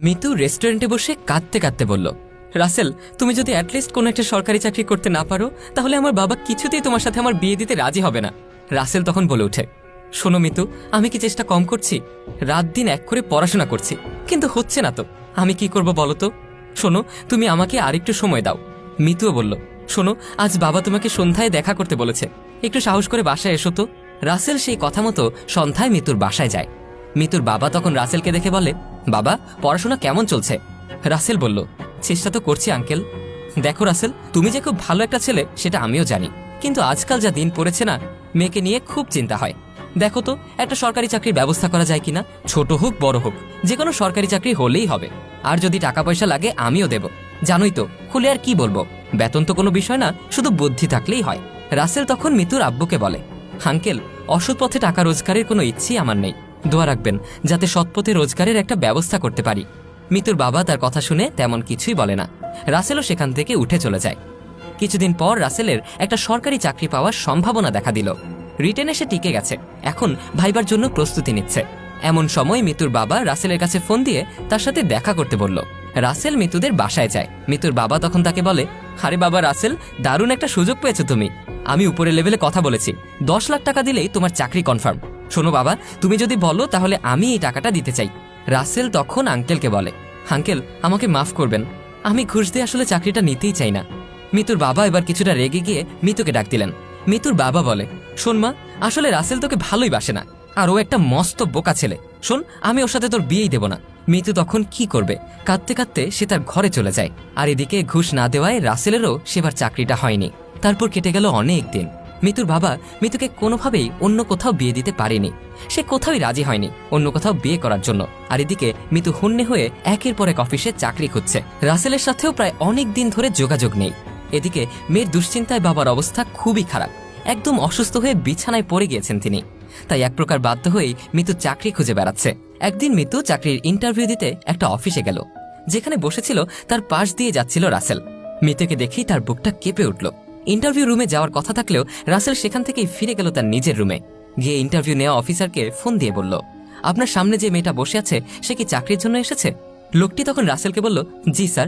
মিতু রেস্টুরেন্টে বসে কাঁদতে কাঁদতে বলল, রাসেল, তুমি যদি অ্যাটলিস্ট কোনো একটা সরকারি চাকরি করতে না পারো তাহলে আমার বাবা কিছুতেই তোমার সাথে আমার বিয়ে দিতে রাজি হবে না। রাসেল তখন বলে ওঠে, শোনো মিতু, আমি কি চেষ্টা কম করছি? রাত দিন এক করে পড়াশোনা করছি, কিন্তু হচ্ছে না তো। আমি কি করব বলো তো? শোনো, তুমি আমাকে আরেকটু সময় দাও। মিতুও বলল, শোনো, আজ বাবা তোমাকে সন্ধ্যায় দেখা করতে বলেছে, একটু সাহস করে বাসায় এসো তো। রাসেল সেই কথা মতো সন্ধ্যায় মিতুর বাসায় যায়। মিতুর বাবা তখন রাসেলকে দেখে বলে, বাবা, পড়াশোনা কেমন চলছে? রাসেল বলল, চেষ্টা তো করছি আঙ্কেল। দেখো রাসেল, তুমি যে খুব ভালো একটা ছেলে সেটা আমিও জানি, কিন্তু আজকাল যা দিন পড়েছে না, মেয়েকে নিয়ে খুব চিন্তা হয়। দেখো তো একটা সরকারি চাকরির ব্যবস্থা করা যায় কিনা, ছোট হোক বড় হোক, যে কোনো সরকারি চাকরি হলেই হবে। আর যদি টাকা পয়সা লাগে আমিও দেব। জানোই তো, খুলে আর কি বলবো, বেতন তো কোনো বিষয় না, শুধু বুদ্ধি থাকলেই হয়। রাসেল তখন মিতুর আব্বুকে বলে, আঙ্কেল, অসৎ পথে টাকা রোজগারের কোনো ইচ্ছেই আমার নেই, দোয়া রাখবেন যাতে সৎপথে রোজগারের একটা ব্যবস্থা করতে পারি। মিতুর বাবা তার কথা শুনে তেমন কিছুই বলে না। রাসেলও সেখান থেকে উঠে চলে যায়। কিছুদিন পর রাসেলের একটা সরকারি চাকরি পাওয়ার সম্ভাবনা দেখা দিল। রিটেনে সে টিকে গেছে, এখন ভাইবার জন্য প্রস্তুতি নিচ্ছে। এমন সময় মিতুর বাবা রাসেলের কাছে ফোন দিয়ে তার সাথে দেখা করতে বলল। রাসেল মিতুদের বাসায় যায়। মিতুর বাবা তখন তাকে বলে, আরে বাবা রাসেল, দারুণ একটা সুযোগ পেয়েছো তুমি। আমি উপরের লেভেলে কথা বলেছি, 10 লাখ টাকা দিলেই তোমার চাকরি কনফার্ম। শোনো বাবা, তুমি যদি বলো তাহলে আমি এই টাকাটা দিতে চাই। রাসেল তখন আঙ্কেলকে বলে, আঙ্কেল, আমাকে মাফ করবেন, আমি ঘুষ দিয়ে আসলে চাকরিটা নিতেই চাই না। মিতুর বাবা এবার কিছুটা রেগে গিয়ে মিতুকে ডাক দিলেন। মিতুর বাবা বলে, শোন মা, আসলে রাসেল তোকে ভালোই বাসে না, আর ও একটা মস্ত বোকা ছেলে। শোন, আমি ওর সাথে তোর বিয়েই দেব না। মিতু তখন কি করবে, কাঁদতে কাঁদতে সে তার ঘরে চলে যায়। আর এদিকে ঘুষ না দেওয়ায় রাসেলেরও সেবার চাকরিটা হয়নি। তারপর কেটে গেল অনেক দিন। মিতুর বাবা মিতুকে কোনোভাবেই অন্য কোথাও বিয়ে দিতে পারেনি। সে কোথাওই রাজি হয়নি অন্য কোথাও বিয়ে করার জন্য। আর এদিকে মিতু হন্যে হয়ে একের পর এক অফিসে চাকরি খুঁজছে। রাসেলের সাথেও প্রায় অনেক দিন ধরে যোগাযোগ নেই। এদিকে মেয়ের দুশ্চিন্তায় বাবার অবস্থা খুবই খারাপ, একদম অসুস্থ হয়ে বিছানায় পড়ে গিয়েছেন তিনি। তাই এক প্রকার বাধ্য হয়েই মিতু চাকরি খুঁজে বেড়াচ্ছে। একদিন মিতু চাকরির ইন্টারভিউ দিতে একটা অফিসে গেল। যেখানে বসেছিল তার পাশ দিয়ে যাচ্ছিল রাসেল। মিতুকে দেখেই তার বুকটা কেঁপে উঠল। ইন্টারভিউ রুমে যাওয়ার কথা থাকলেও রাসেল সেখান থেকেই ফিরে গেল তার নিজের রুমে। গিয়ে ইন্টারভিউ নেওয়া অফিসারকে ফোন দিয়ে বলল, আপনার সামনে যে মেয়েটা বসে আছে সে কি চাকরির জন্য এসেছে? লোকটি তখন রাসেলকে বলল, জি স্যার।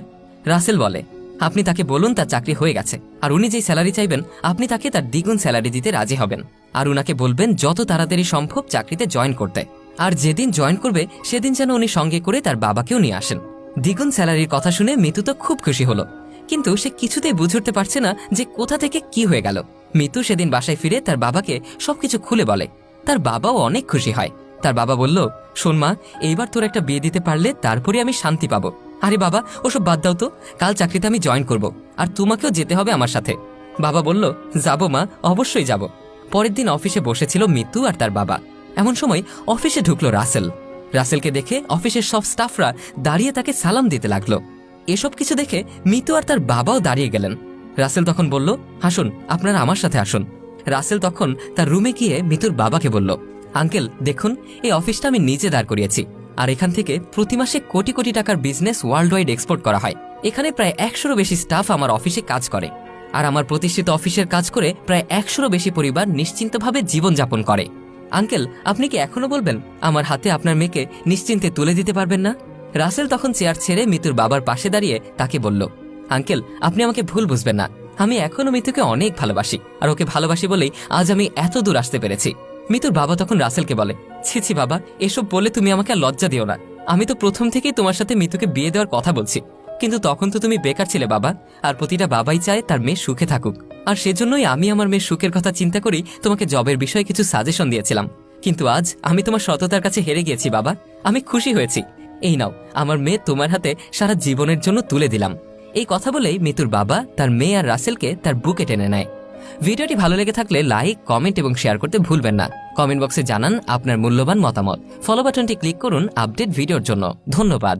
রাসেল বলে, আপনি তাকে বলুন তার চাকরি হয়ে গেছে, আর উনি যেই স্যালারি চাইবেন আপনি তাকে তার দ্বিগুণ স্যালারি দিতে রাজি হবেন। আর উনাকে বলবেন যত তাড়াতাড়ি সম্ভব চাকরিতে জয়েন করতে। আর যেদিন জয়েন করবে সেদিন যেন উনি সঙ্গে করে তার বাবাকেও নিয়ে আসেন। দ্বিগুণ স্যালারির কথা শুনে মিতু তো খুব খুশি হলো, কিন্তু সে কিছুতেই বুঝে উঠতে পারছে না যে কোথা থেকে কি হয়ে গেল। মিতু সেদিন বাসায় ফিরে তার বাবাকে সবকিছু খুলে বলে। তার বাবাও অনেক খুশি হয়। তার বাবা বলল, শোন মা, এইবার তোর একটা বিয়ে দিতে পারলে তারপরে আমি শান্তি পাবো। আরে বাবা, ওসব বাদ দাও তো, কাল চাকরিতে আমি জয়েন করব, আর তোমাকেও যেতে হবে আমার সাথে। বাবা বলল, যাবো মা, অবশ্যই যাব। পরের দিন অফিসে বসেছিল মিতু আর তার বাবা। এমন সময় অফিসে ঢুকলো রাসেল। রাসেলকে দেখে অফিসের সব স্টাফরা দাঁড়িয়ে তাকে সালাম দিতে লাগলো। এসব কিছু দেখে মিতু আর তার বাবাও দাঁড়িয়ে গেলেন। রাসেল তখন বলল, আসুন, আপনারা আমার সাথে আসুন। রাসেল তখন তার রুমে গিয়ে মিতুর বাবাকে বলল, আঙ্কেল দেখুন, এই অফিসটা আমি নিজে দাঁড় করিয়েছি, আর এখান থেকে প্রতি মাসে কোটি কোটি টাকার বিজনেস ওয়ার্ল্ড ওয়াইড এক্সপোর্ট করা হয়। এখানে প্রায় 100-রও বেশি স্টাফ আমার অফিসে কাজ করে, আর আমার প্রতিষ্ঠিত অফিসের কাজ করে প্রায় 100-রও বেশি পরিবার নিশ্চিন্তভাবে জীবনযাপন করে। আঙ্কেল, আপনি কি এখনো বলবেন আমার হাতে আপনার মেয়েকে নিশ্চিন্তে তুলে দিতে পারবেন না? রাসেল তখন চেয়ার ছেড়ে মিতুর বাবার পাশে দাঁড়িয়ে তাকে বলল, আঙ্কেল, আপনি আমাকে ভুল বুঝবেন না, আমি এখনো মিতুকে অনেক ভালোবাসি, আর ওকে ভালোবাসি বলেই আজ আমি এত দূর আসতে পেরেছি। মিতুর বাবা তখন রাসেলকে বলে, ছি ছি বাবা, এসব বলে তুমি আমাকে আর লজ্জা দিও না। আমি তো প্রথম থেকেই তোমার সাথে মিতুকে বিয়ে দেওয়ার কথা বলছি, কিন্তু তখন তো তুমি বেকার ছিলে বাবা, আর প্রতিটা বাবাই চায় তার মেয়ে সুখে থাকুক। আর সেজন্যই আমি আমার মেয়ের সুখের কথা চিন্তা করি তোমাকে জবের বিষয়ে কিছু সাজেশন দিয়েছিলাম। কিন্তু আজ আমি তোমার সততার কাছে হেরে গিয়েছি বাবা, আমি খুশি হয়েছি। এই নাও, আমার মেয়ে তোমার হাতে সারা জীবনের জন্য তুলে দিলাম। এই কথা বলেই মিতুর বাবা তার মেয়ে আর রাসেলকে তার বুকে টেনে নেয়। ভিডিওটি ভালো লেগে থাকলে লাইক, কমেন্ট এবং শেয়ার করতে ভুলবেন না। কমেন্ট বক্সে জানান আপনার মূল্যবান মতামত। ফলো বাটনটি ক্লিক করুন আপডেট ভিডিওর জন্য। ধন্যবাদ।